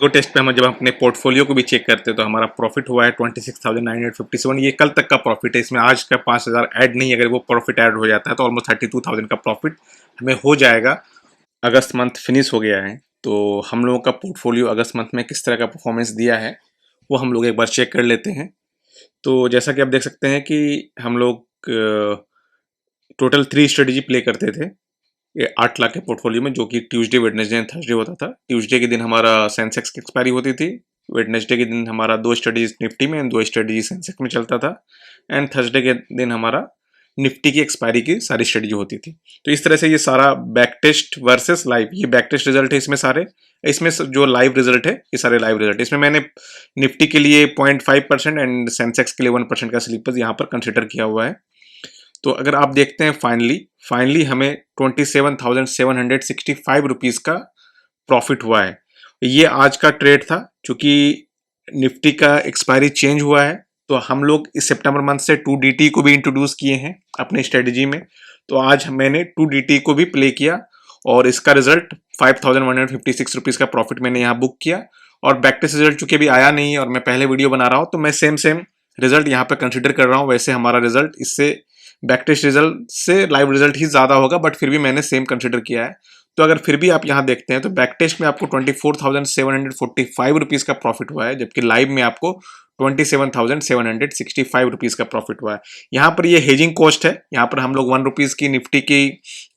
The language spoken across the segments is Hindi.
को टेस्ट पे हम जब अपने पोर्टफोलियो को भी चेक करते हैं तो हमारा प्रॉफिट हुआ है 26,957। ये कल तक का प्रॉफिट है, इसमें आज का 5,000 ऐड नहीं। अगर वो प्रॉफिट ऐड हो जाता है तो ऑलमोस्ट 32,000 का प्रॉफिट हमें हो जाएगा। अगस्त मंथ फिनिश हो गया है, तो हम लोगों का पोर्टफोलियो अगस्त मंथ में किस तरह का परफॉर्मेंस दिया है वो हम लोग एक बार चेक कर लेते हैं। तो जैसा कि आप देख सकते हैं कि हम लोग टोटल 3 स्ट्रेटेजी प्ले करते थे ये 8 लाख के पोर्टफोलियो में, जो कि ट्यूसडे, वेडनेसडे एंड थर्सडे होता था। ट्यूसडे के दिन हमारा सेंसेक्स की एक्सपायरी होती थी, वेडनेसडे के दिन हमारा 2 स्ट्रेटेजी निफ्टी में एंड 2 स्ट्रेटेजी सेंसेक्स में चलता था, एंड थर्सडे के दिन हमारा निफ्टी की एक्सपायरी की सारी स्ट्रेटेजी होती थी। तो इस तरह से ये सारा बैक टेस्ट वर्सेस लाइव, ये बैक टेस्ट रिजल्ट है इसमें सारे। इसमें जो लाइव रिजल्ट है ये सारे लाइव रिजल्ट है। इसमें मैंने निफ्टी के लिए 0.5% एंड सेंसेक्स के लिए 1% का स्लीपर्स यहाँ पर कंसिडर किया हुआ है। तो अगर आप देखते हैं फाइनली हमें 27,765 रुपीज़ का प्रॉफिट हुआ है। ये आज का ट्रेड था, चूंकि निफ्टी का एक्सपायरी चेंज हुआ है तो हम लोग इस सितंबर मंथ से 2DT को भी इंट्रोड्यूस किए हैं अपने स्ट्रेटजी में। तो आज मैंने 2DT को भी प्ले किया और इसका रिजल्ट 5,156 रुपीज़ का प्रॉफिट मैंने यहाँ बुक किया। और बैक टेस्ट रिजल्ट चूंकि अभी आया नहीं है और मैं पहले वीडियो बना रहा हूँ तो मैं सेम रिजल्ट यहाँ पे कंसिडर कर रहा हूँ। वैसे हमारा रिजल्ट इससे बैक टेस्ट रिजल्ट से लाइव रिजल्ट ही ज़्यादा होगा, बट फिर भी मैंने सेम कंसिडर किया है। तो अगर फिर भी आप यहाँ देखते हैं तो बैक टेस्ट में आपको 24,745 रुपीज़ का प्रॉफिट हुआ है, जबकि लाइव में आपको 27,765 रुपीज़ का प्रॉफिट हुआ है। यहाँ पर ये हेजिंग कॉस्ट है। यहाँ पर हम लोग 1 रुपीज़ की निफ्टी की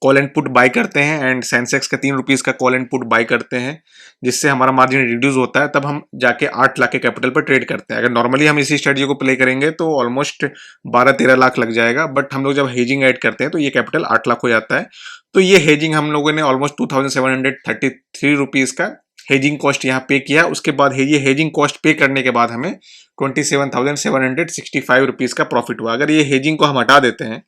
कॉल एंड पुट बाय करते हैं एंड सेंसेक्स का 3 रुपीज़ का कॉल एंड पुट बाय करते हैं, जिससे हमारा मार्जिन रिड्यूस होता है। तब हम जाके 8 लाख के कैपिटल पर ट्रेड करते हैं। अगर नॉर्मली हम इसी स्ट्रेटजी को प्ले करेंगे तो ऑलमोस्ट 12-13 लाख लग जाएगा, बट हम लोग जब हेजिंग ऐड करते हैं तो ये कैपिटल 8 लाख हो जाता है। तो ये हेजिंग हम लोगों ने ऑलमोस्ट 2,733 रुपीज़ का हेजिंग कॉस्ट यहाँ पे किया। उसके बाद ये हेजिंग कॉस्ट पे करने के बाद हमें 27,765 रुपीज़ का प्रॉफिट हुआ। अगर ये हेजिंग को हम हटा देते हैं,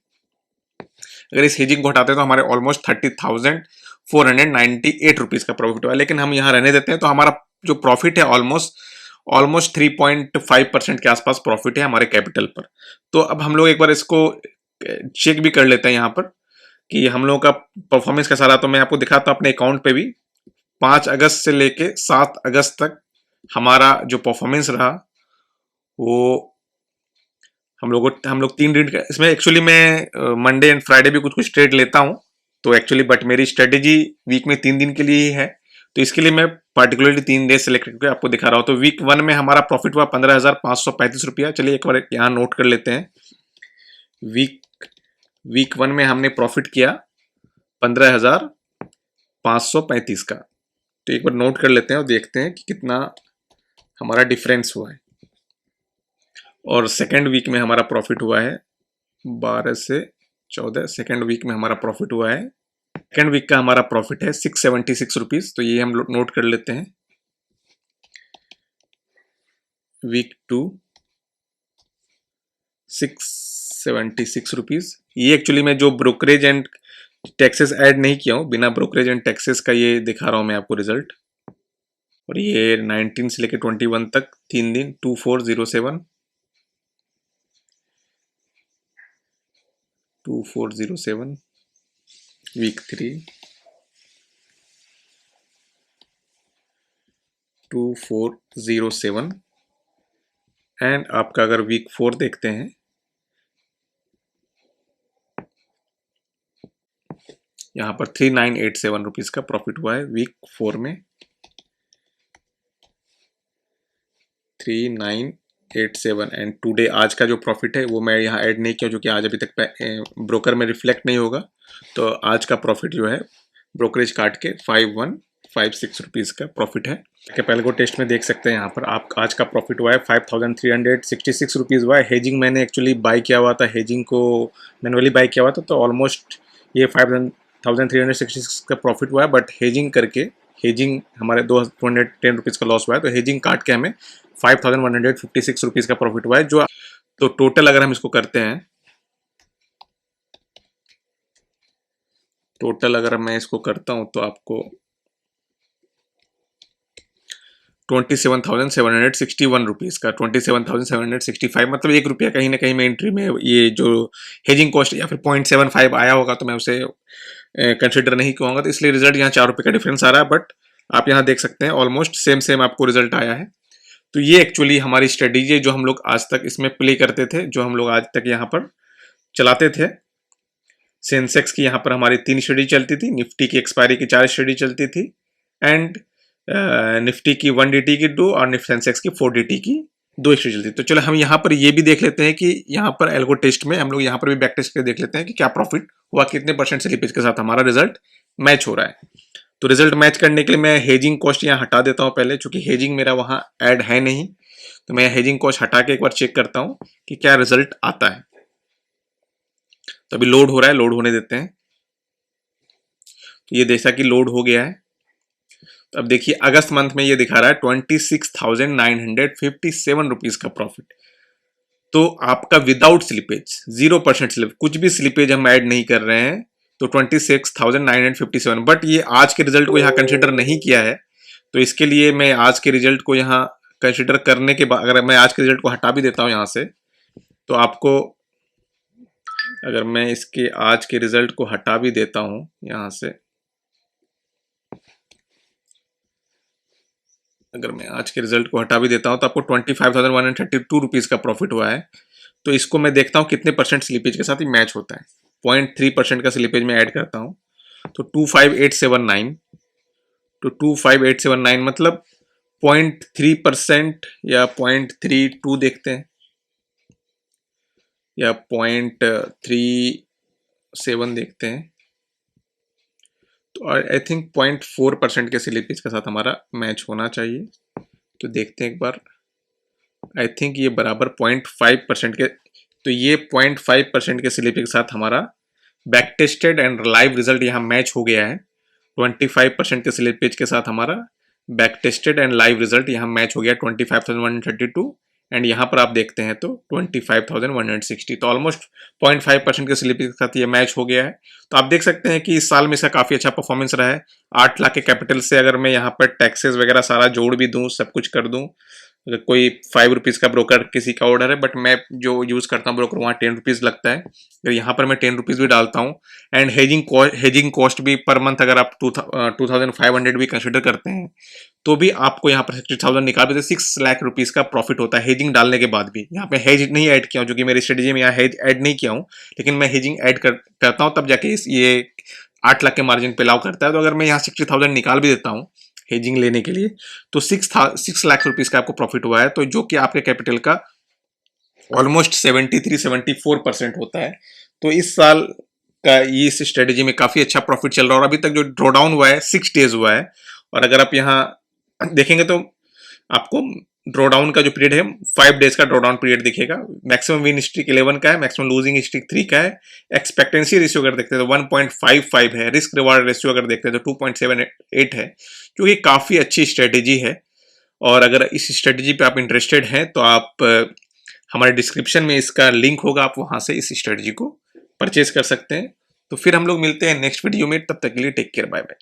अगर इस हेजिंग को हटाते हैं तो हमारे ऑलमोस्ट 30,498 रुपीज़ का प्रॉफिट हुआ। लेकिन हम यहाँ रहने देते हैं तो हमारा जो प्रॉफिट है ऑलमोस्ट 3.5% के आसपास प्रॉफिट है हमारे कैपिटल पर। तो अब हम लोग एक बार इसको चेक भी कर लेते हैं यहाँ पर कि हम लोगों का परफॉर्मेंस कैसा रहा। तो मैं आपको दिखाता हूँ अपने अकाउंट पे भी 5 अगस्त से लेके 7 अगस्त तक हमारा जो परफॉर्मेंस रहा वो हम लोग 3 दिन का, इसमें एक्चुअली मैं मंडे एंड फ्राइडे भी कुछ ट्रेड लेता हूँ। तो एक्चुअली बट मेरी स्ट्रेटेजी वीक में 3 दिन के लिए ही है, तो इसके लिए मैं पर्टिकुलरली 3 डे सेलेक्ट करके आपको दिखा रहा हूँ। तो वीक 1 में हमारा प्रॉफिट हुआ 15,535 रुपया। चलिए एक बार यहाँ नोट कर लेते हैं। वीक 1 में हमने प्रॉफिट किया 15,535 का। तो एक बार नोट कर लेते हैं और देखते हैं कि कितना हमारा डिफरेंस हुआ है। और सेकेंड वीक में हमारा प्रॉफिट हुआ है 12 से 14। सेकेंड वीक में हमारा प्रॉफिट हुआ है, सेकेंड वीक का हमारा प्रॉफिट है 676 रुपीज़। तो ये हम नोट कर लेते हैं। Week 2 676 rupees. ये एक्चुअली मैं जो ब्रोकरेज एंड टैक्सेस ऐड नहीं किया हूँ, बिना ब्रोकरेज एंड टैक्सेस का ये दिखा रहा हूँ मैं आपको रिजल्ट। और ये 19 से लेकर 21 तक 3 दिन 2407 2407। वीक 3 2407 एंड आपका अगर वीक 4 देखते हैं, यहाँ पर 3987 रुपीज़ का प्रॉफिट हुआ है वीक 4 में। 3987 एंड टुडे आज का जो प्रॉफिट है वो मैं यहाँ ऐड नहीं किया, जो कि आज अभी तक ब्रोकर में रिफ्लेक्ट नहीं होगा। तो आज का प्रॉफिट जो है ब्रोकरेज काट के 5156 रुपीज़ का प्रॉफिट है। के पहले को टेस्ट में देख सकते हैं। यहाँ पर आप आज का प्रॉफिट हुआ है 5,366 रुपीज़ हुआ है। हेजिंग मैंने एक्चुअली बाय किया हुआ था, हेजिंग को मैनुअली बाय किया हुआ था, तो ऑलमोस्ट ये 5,366 का प्रॉफिट हुआ है। बट हेजिंग करके हमारे 210 रुपीज़ का लॉस हुआ है, तो हेजिंग काट के हमें 5,156 रुपीज़ का प्रॉफिट हुआ है। जो तो टोटल अगर हम इसको करते हैं, टोटल अगर मैं इसको करता हूं तो आपको 27,761 रुपीज़ का 27,765, मतलब 1 रुपया कहीं ना कहीं में एंट्री में ये जो हेजिंग कॉस्ट या फिर 0.75 आया होगा तो मैं उसे कंसिडर नहीं कहूँगा। तो इसलिए रिजल्ट यहाँ 4 रुपये का डिफरेंस आ रहा है। बट आप यहाँ देख सकते हैं ऑलमोस्ट सेम सेम आपको रिजल्ट आया है। तो ये एक्चुअली हमारी स्ट्रेटेजी है जो हम लोग आज तक इसमें प्ले करते थे, जो हम लोग आज तक यहाँ पर चलाते थे। सेंसेक्स की यहाँ पर हमारी 3 स्टडी चलती थी, निफ्टी की एक्सपायरी की 4 स्टडी चलती थी, एंड निफ्टी की 1 DT की 2 और सेंसेक्स की 4 DT की 2 स्टडी चलती। तो चलो हम यहाँ पर ये भी देख लेते हैं कि यहाँ पर एल्गो टेस्ट में हम लोग यहाँ पर भी बैक टेस्ट करके देख लेते हैं कि क्या प्रॉफिट हुआ, कितने परसेंट स्लिपेज के साथ हमारा रिजल्ट मैच हो रहा है। तो रिजल्ट मैच करने के लिए मैं हेजिंग कॉस्ट यहाँ हटा देता हूँ पहले, चूंकि हेजिंग मेरा वहाँ ऐड है नहीं। तो मैं हेजिंग कॉस्ट हटा के एक बार चेक करता हूँ कि क्या रिजल्ट आता है। तो अभी लोड हो रहा है, लोड होने देते हैं। तो ये जैसा कि लोड हो गया है, तो अब देखिए अगस्त मंथ में ये दिखा रहा है 26,957 रुपीज का प्रॉफिट। तो आपका विदाउट स्लिपेज 0% स्लिप, कुछ भी स्लिपेज हम ऐड नहीं कर रहे हैं, तो 26,957। बट ये आज के रिजल्ट को यहाँ कंसिडर नहीं किया है। तो इसके लिए मैं आज के रिजल्ट को यहाँ कंसिडर करने के बाद, अगर मैं आज के रिजल्ट को हटा भी देता हूँ यहाँ से, तो आपको, अगर मैं इसके आज के रिजल्ट को हटा भी देता हूँ यहाँ से, अगर मैं आज के रिजल्ट को हटा भी देता हूँ तो आपको 25,132 रुपीज का प्रॉफिट हुआ है। तो इसको मैं देखता हूँ कितने परसेंट स्लिपेज के साथ ही मैच होता है। 0.3% का स्लिपेज में ऐड करता हूँ, तो 25879, तो 25879 मतलब 0.3% या 0.32 देखते हैं, या 0.37 देखते हैं। तो आई थिंक 0.4% के स्लिपेज के साथ हमारा मैच होना चाहिए। तो देखते हैं एक बार, आई थिंक ये बराबर 0.5% के, तो ये 0.5% के स्लिपेज के साथ हमारा back tested and live result यहाँ मैच हो गया है। 25% के स्लिपेज के साथ हमारा back tested and live result यहाँ मैच हो गया 25,132, एंड यहाँ पर आप देखते हैं तो 25,160। तो ऑलमोस्ट 0.5% के स्लिपेज के साथ ये मैच हो गया है। तो आप देख सकते हैं कि इस साल में इसका काफ़ी अच्छा परफॉर्मेंस रहा है। 8 लाख के कैपिटल से अगर मैं यहाँ पर टैक्सेस वगैरह सारा जोड़ भी दूँ, सब कुछ कर दूँ, अगर कोई 5 रुपीज़ का ब्रोकर किसी का ऑर्डर है, बट मैं जो यूज़ करता हूँ ब्रोकर, वहाँ 10 रुपीज़ लगता है। अगर यहाँ पर मैं 10 रुपीज़ भी डालता हूँ, एंड हेजिंग कॉस्ट भी पर मंथ अगर आप 2,500 भी कंसिडर करते हैं, तो भी आपको यहाँ पर 60,000 निकाल देते 6 लाख रुपीज़ का प्रॉफिट होता है हेजिंग डालने के बाद भी। यहाँ पे हेज नहीं ऐड किया हूँ, जो कि मेरी स्ट्रेटेजी में यहाँ हेज ऐड नहीं किया हूँ, लेकिन मैं हेजिंग ऐड करता हूँ, तब जाके ये 8 लाख के मार्जिन पे अलाउ करता है। तो अगर मैं यहाँ 60,000 निकाल भी देता हूँ हेजिंग लेने के लिए, तो 6 लाख रुपीज का आपको प्रॉफिट हुआ है, तो जो कि आपके कैपिटल का ऑलमोस्ट 73-74% होता है। तो इस साल का ये इस स्ट्रेटेजी में काफी अच्छा प्रॉफिट चल रहा है। और अभी तक जो ड्रॉडाउन हुआ है 6 डेज हुआ है, और अगर आप यहाँ देखेंगे तो आपको ड्रॉडाउन का जो पीरियड है 5 डेज का ड्रॉडाउन पीरियड दिखेगा। मैक्सिमम विन स्ट्रिक 11 का है, मैक्सिमम लूजिंग स्ट्रिक 3 का है। एक्सपेक्टेंसी रेशियो अगर देखते हैं तो 1.55 है। रिस्क रिवार्ड रेशियो अगर देखते हैं तो 2.78 है, जो कि काफ़ी अच्छी स्ट्रेटेजी है। और अगर इस स्ट्रेटेजी पे आप इंटरेस्टेड हैं तो आप हमारे डिस्क्रिप्शन में इसका लिंक होगा, आप वहाँ से इस स्ट्रेटेजी को परचेज कर सकते हैं। तो फिर हम लोग मिलते हैं नेक्स्ट वीडियो में, तब तक के लिए टेक केयर, बाय बाय।